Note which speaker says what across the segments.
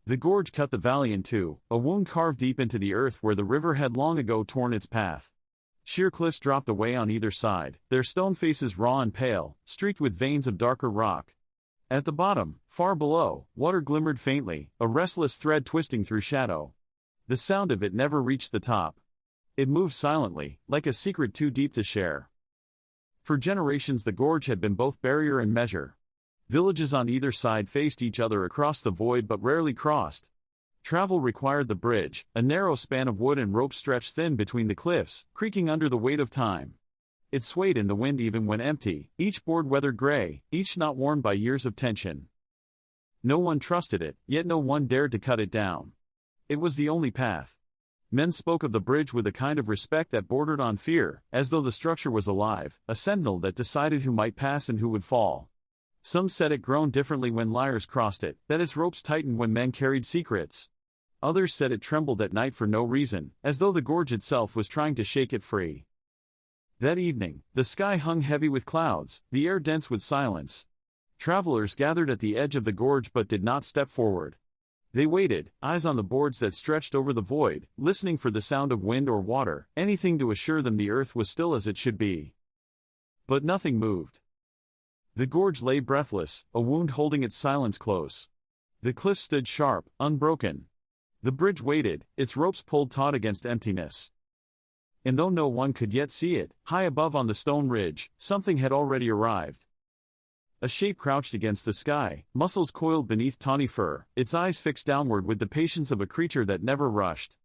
Speaker 1: The gorge cut the valley in two, a wound carved deep into the earth where the river had long ago torn its path. Sheer cliffs dropped away on either side, their stone faces raw and pale, streaked with veins of darker rock. At the bottom, far below, water glimmered faintly, a restless thread twisting through shadow. The sound of it never reached the top. It moved silently, like a secret too deep to share. For generations the gorge had been both barrier and measure. Villages on either side faced each other across the void but rarely crossed. Travel required the bridge, a narrow span of wood and rope stretched thin between the cliffs, creaking under the weight of time. It swayed in the wind even when empty, each board weathered gray, each knot worn by years of tension. No one trusted it, yet no one dared to cut it down. It was the only path. Men spoke of the bridge with a kind of respect that bordered on fear, as though the structure was alive, a sentinel that decided who might pass and who would fall. Some said it groaned differently when liars crossed it, that its ropes tightened when men carried secrets. Others said it trembled at night for no reason, as though the gorge itself was trying to shake it free. That evening, the sky hung heavy with clouds, the air dense with silence. Travelers gathered at the edge of the gorge but did not step forward. They waited, eyes on the boards that stretched over the void, listening for the sound of wind or water, anything to assure them the earth was still as it should be. But nothing moved. The gorge lay breathless, a wound holding its silence close. The cliff stood sharp, unbroken. The bridge waited, its ropes pulled taut against emptiness. And though no one could yet see it, high above on the stone ridge, something had already arrived. A shape crouched against the sky, muscles coiled beneath tawny fur, its eyes fixed downward with the patience of a creature that never rushed.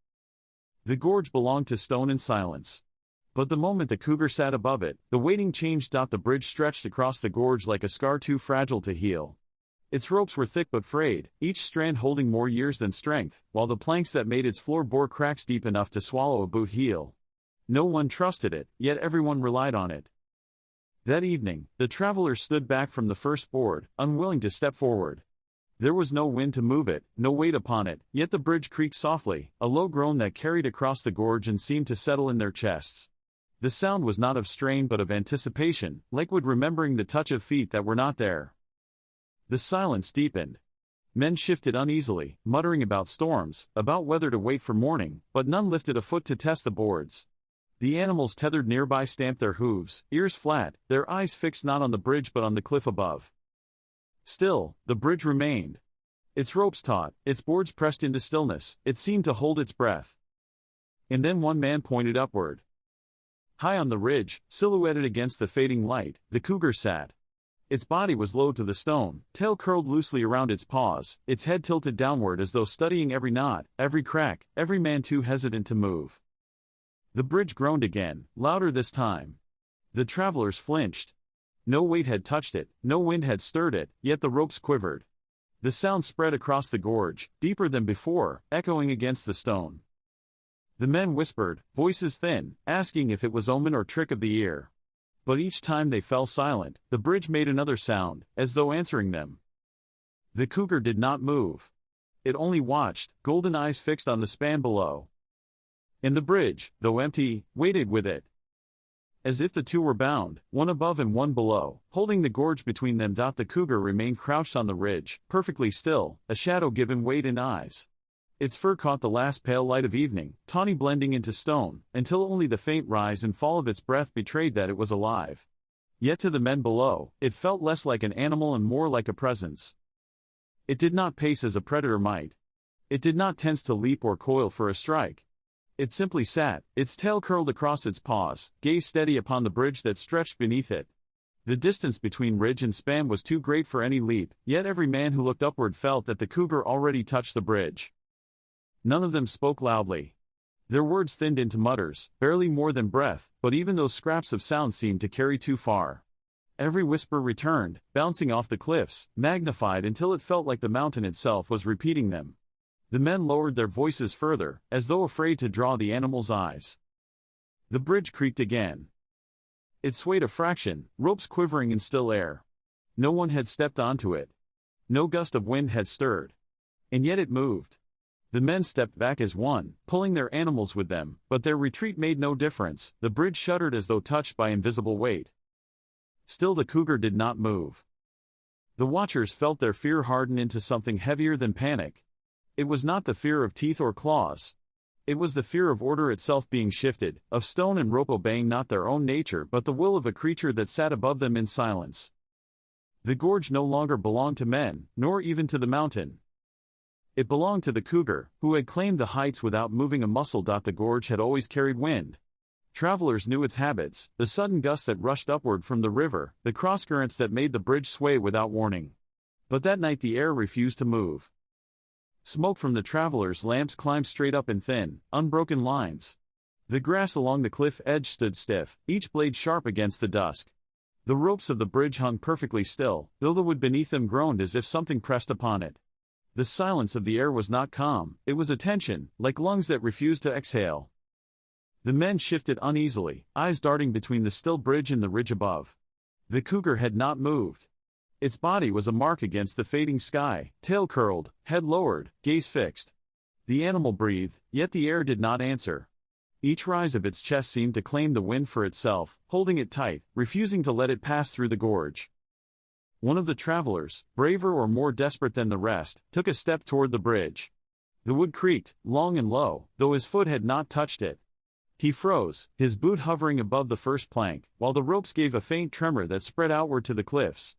Speaker 1: The gorge belonged to stone and silence. But the moment the cougar sat above it, the waiting changed. The bridge stretched across the gorge like a scar too fragile to heal. Its ropes were thick but frayed, each strand holding more years than strength, while the planks that made its floor bore cracks deep enough to swallow a boot heel. No one trusted it, yet everyone relied on it. That evening, the travelers stood back from the first board, unwilling to step forward. There was no wind to move it, no weight upon it, yet the bridge creaked softly, a low groan that carried across the gorge and seemed to settle in their chests. The sound was not of strain but of anticipation, like wood remembering the touch of feet that were not there. The silence deepened. Men shifted uneasily, muttering about storms, about whether to wait for morning, but none lifted a foot to test the boards. The animals tethered nearby stamped their hooves, ears flat, their eyes fixed not on the bridge but on the cliff above. Still, the bridge remained. Its ropes taut, its boards pressed into stillness, it seemed to hold its breath. And then one man pointed upward. High on the ridge, silhouetted against the fading light, the cougar sat. Its body was low to the stone, tail curled loosely around its paws, its head tilted downward as though studying every knot, every crack, every man too hesitant to move. The bridge groaned again, louder this time. The travelers flinched. No weight had touched it, no wind had stirred it, yet the ropes quivered. The sound spread across the gorge, deeper than before, echoing against the stone. The men whispered, voices thin, asking if it was omen or trick of the ear. But each time they fell silent, the bridge made another sound, as though answering them. The cougar did not move. It only watched, golden eyes fixed on the span below. And the bridge, though empty, waited with it. As if the two were bound, one above and one below, holding the gorge between them. The cougar remained crouched on the ridge, perfectly still, a shadow given weight and eyes. Its fur caught the last pale light of evening, tawny blending into stone, until only the faint rise and fall of its breath betrayed that it was alive. Yet to the men below, it felt less like an animal and more like a presence. It did not pace as a predator might. It did not tense to leap or coil for a strike. It simply sat, its tail curled across its paws, gaze steady upon the bridge that stretched beneath it. The distance between ridge and span was too great for any leap, yet every man who looked upward felt that the cougar already touched the bridge. None of them spoke loudly. Their words thinned into mutters, barely more than breath, but even those scraps of sound seemed to carry too far. Every whisper returned, bouncing off the cliffs, magnified until it felt like the mountain itself was repeating them. The men lowered their voices further, as though afraid to draw the animals' eyes. The bridge creaked again. It swayed a fraction, ropes quivering in still air. No one had stepped onto it. No gust of wind had stirred. And yet it moved. The men stepped back as one, pulling their animals with them, but their retreat made no difference. The bridge shuddered as though touched by invisible weight. Still the cougar did not move. The watchers felt their fear harden into something heavier than panic. It was not the fear of teeth or claws. It was the fear of order itself being shifted, of stone and rope obeying not their own nature but the will of a creature that sat above them in silence. The gorge no longer belonged to men, nor even to the mountain. It belonged to the cougar, who had claimed the heights without moving a muscle. The gorge had always carried wind. Travelers knew its habits, the sudden gusts that rushed upward from the river, the crosscurrents that made the bridge sway without warning. But that night the air refused to move. Smoke from the travelers' lamps climbed straight up in thin, unbroken lines. The grass along the cliff edge stood stiff, each blade sharp against the dusk. The ropes of the bridge hung perfectly still, though the wood beneath them groaned as if something pressed upon it. The silence of the air was not calm, it was a tension, like lungs that refused to exhale. The men shifted uneasily, eyes darting between the still bridge and the ridge above. The cougar had not moved. Its body was a mark against the fading sky, tail curled, head lowered, gaze fixed. The animal breathed, yet the air did not answer. Each rise of its chest seemed to claim the wind for itself, holding it tight, refusing to let it pass through the gorge. One of the travelers, braver or more desperate than the rest, took a step toward the bridge. The wood creaked, long and low, though his foot had not touched it. He froze, his boot hovering above the first plank, while the ropes gave a faint tremor that spread outward to the cliffs.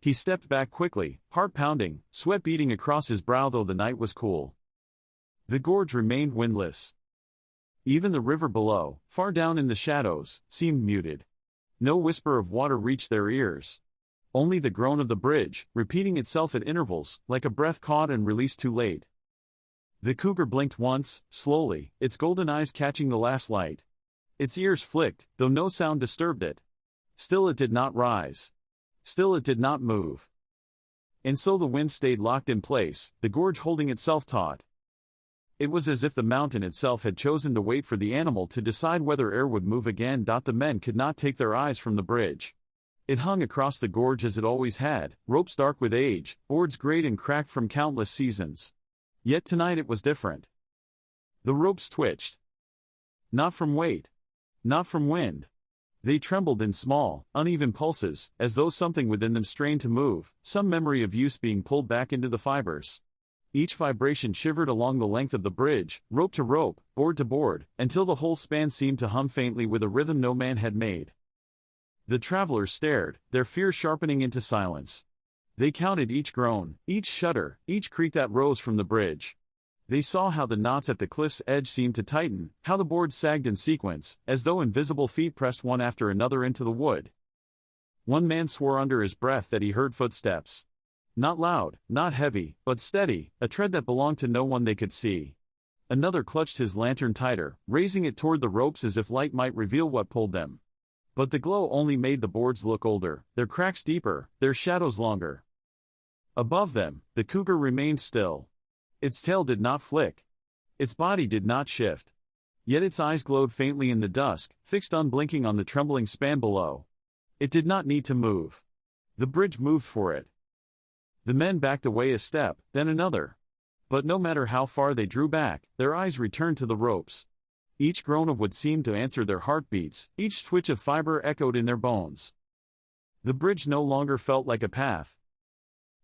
Speaker 1: He stepped back quickly, heart pounding, sweat beading across his brow though the night was cool. The gorge remained windless. Even the river below, far down in the shadows, seemed muted. No whisper of water reached their ears. Only the groan of the bridge, repeating itself at intervals, like a breath caught and released too late. The cougar blinked once, slowly, its golden eyes catching the last light. Its ears flicked, though no sound disturbed it. Still it did not rise. Still it did not move. And so the wind stayed locked in place, the gorge holding itself taut. It was as if the mountain itself had chosen to wait for the animal to decide whether air would move again. The men could not take their eyes from the bridge. It hung across the gorge as it always had, ropes dark with age, boards grayed and cracked from countless seasons. Yet tonight it was different. The ropes twitched. Not from weight. Not from wind. They trembled in small, uneven pulses, as though something within them strained to move, some memory of use being pulled back into the fibers. Each vibration shivered along the length of the bridge, rope to rope, board to board, until the whole span seemed to hum faintly with a rhythm no man had made. The travelers stared, their fear sharpening into silence. They counted each groan, each shudder, each creak that rose from the bridge. They saw how the knots at the cliff's edge seemed to tighten, how the boards sagged in sequence, as though invisible feet pressed one after another into the wood. One man swore under his breath that he heard footsteps. Not loud, not heavy, but steady, a tread that belonged to no one they could see. Another clutched his lantern tighter, raising it toward the ropes as if light might reveal what pulled them. But the glow only made the boards look older, their cracks deeper, their shadows longer. Above them, the cougar remained still. Its tail did not flick. Its body did not shift. Yet its eyes glowed faintly in the dusk, fixed unblinking on the trembling span below. It did not need to move. The bridge moved for it. The men backed away a step, then another. But no matter how far they drew back, their eyes returned to the ropes. Each groan of wood seemed to answer their heartbeats, each twitch of fiber echoed in their bones. The bridge no longer felt like a path.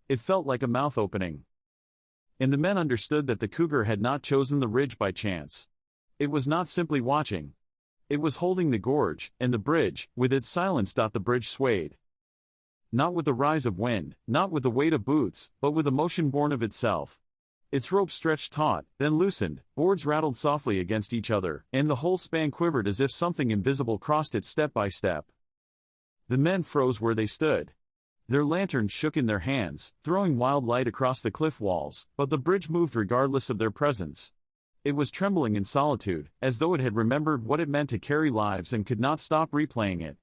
Speaker 1: It felt like a mouth opening. And the men understood that the cougar had not chosen the ridge by chance. It was not simply watching. It was holding the gorge, and the bridge, with its silence. The bridge swayed. Not with the rise of wind, not with the weight of boots, but with a motion born of itself. Its rope stretched taut, then loosened, boards rattled softly against each other, and the whole span quivered as if something invisible crossed it step by step. The men froze where they stood. Their lanterns shook in their hands, throwing wild light across the cliff walls, but the bridge moved regardless of their presence. It was trembling in solitude, as though it had remembered what it meant to carry lives and could not stop replaying it.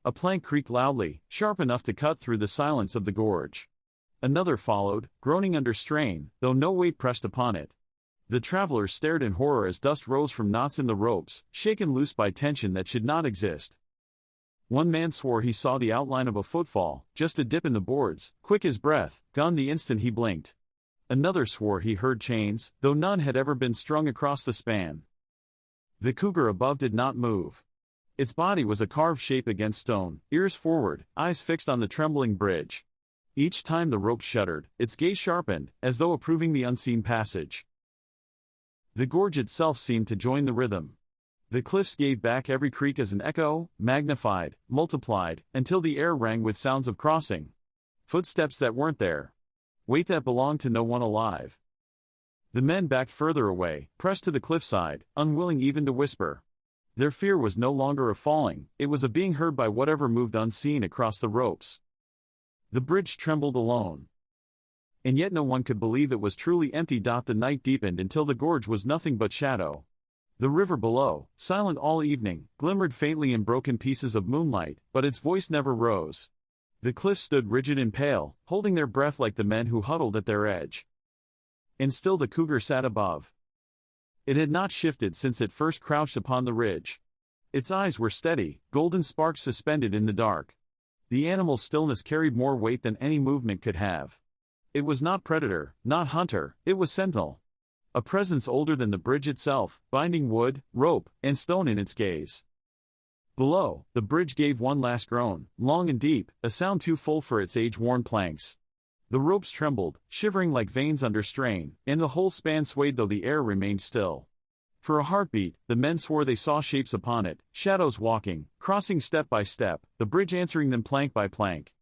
Speaker 1: A plank creaked loudly, sharp enough to cut through the silence of the gorge. Another followed, groaning under strain, though no weight pressed upon it. The travelers stared in horror as dust rose from knots in the ropes, shaken loose by tension that should not exist. One man swore he saw the outline of a footfall, just a dip in the boards, quick as breath, gone the instant he blinked. Another swore he heard chains, though none had ever been strung across the span. The cougar above did not move. Its body was a carved shape against stone, ears forward, eyes fixed on the trembling bridge. Each time the rope shuddered, its gaze sharpened, as though approving the unseen passage. The gorge itself seemed to join the rhythm. The cliffs gave back every creak as an echo, magnified, multiplied, until the air rang with sounds of crossing. Footsteps that weren't there. Weight that belonged to no one alive. The men backed further away, pressed to the cliffside, unwilling even to whisper. Their fear was no longer of falling, it was of being heard by whatever moved unseen across the ropes. The bridge trembled alone. And yet no one could believe it was truly empty. The night deepened until the gorge was nothing but shadow. The river below, silent all evening, glimmered faintly in broken pieces of moonlight, but its voice never rose. The cliffs stood rigid and pale, holding their breath like the men who huddled at their edge. And still the cougar sat above. It had not shifted since it first crouched upon the ridge. Its eyes were steady, golden sparks suspended in the dark. The animal's stillness carried more weight than any movement could have. It was not predator, not hunter, it was sentinel. A presence older than the bridge itself, binding wood, rope, and stone in its gaze. Below, the bridge gave one last groan, long and deep, a sound too full for its age-worn planks. The ropes trembled, shivering like veins under strain, and the whole span swayed though the air remained still. For a heartbeat, the men swore they saw shapes upon it, shadows walking, crossing step by step, the bridge answering them plank by plank.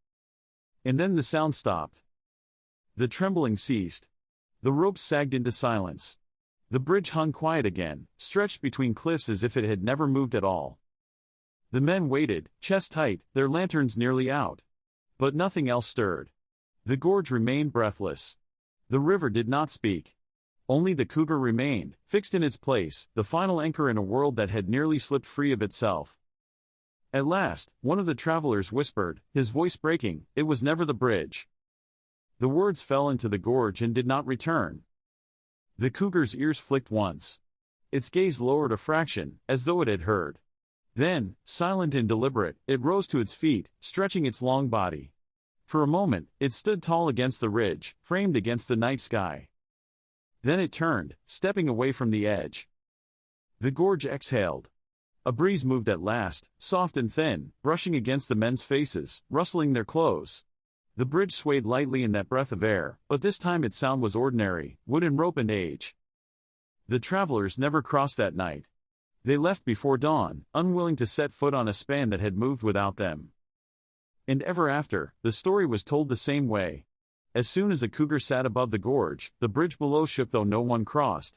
Speaker 1: And then the sound stopped. The trembling ceased. The ropes sagged into silence. The bridge hung quiet again, stretched between cliffs as if it had never moved at all. The men waited, chest tight, their lanterns nearly out. But nothing else stirred. The gorge remained breathless. The river did not speak. Only the cougar remained, fixed in its place, the final anchor in a world that had nearly slipped free of itself. At last, one of the travelers whispered, his voice breaking, "It was never the bridge." The words fell into the gorge and did not return. The cougar's ears flicked once. Its gaze lowered a fraction, as though it had heard. Then, silent and deliberate, it rose to its feet, stretching its long body. For a moment, it stood tall against the ridge, framed against the night sky. Then it turned, stepping away from the edge. The gorge exhaled. A breeze moved at last, soft and thin, brushing against the men's faces, rustling their clothes. The bridge swayed lightly in that breath of air, but this time its sound was ordinary, wood and rope and age. The travelers never crossed that night. They left before dawn, unwilling to set foot on a span that had moved without them. And ever after, the story was told the same way. As soon as a cougar sat above the gorge, the bridge below shook though no one crossed.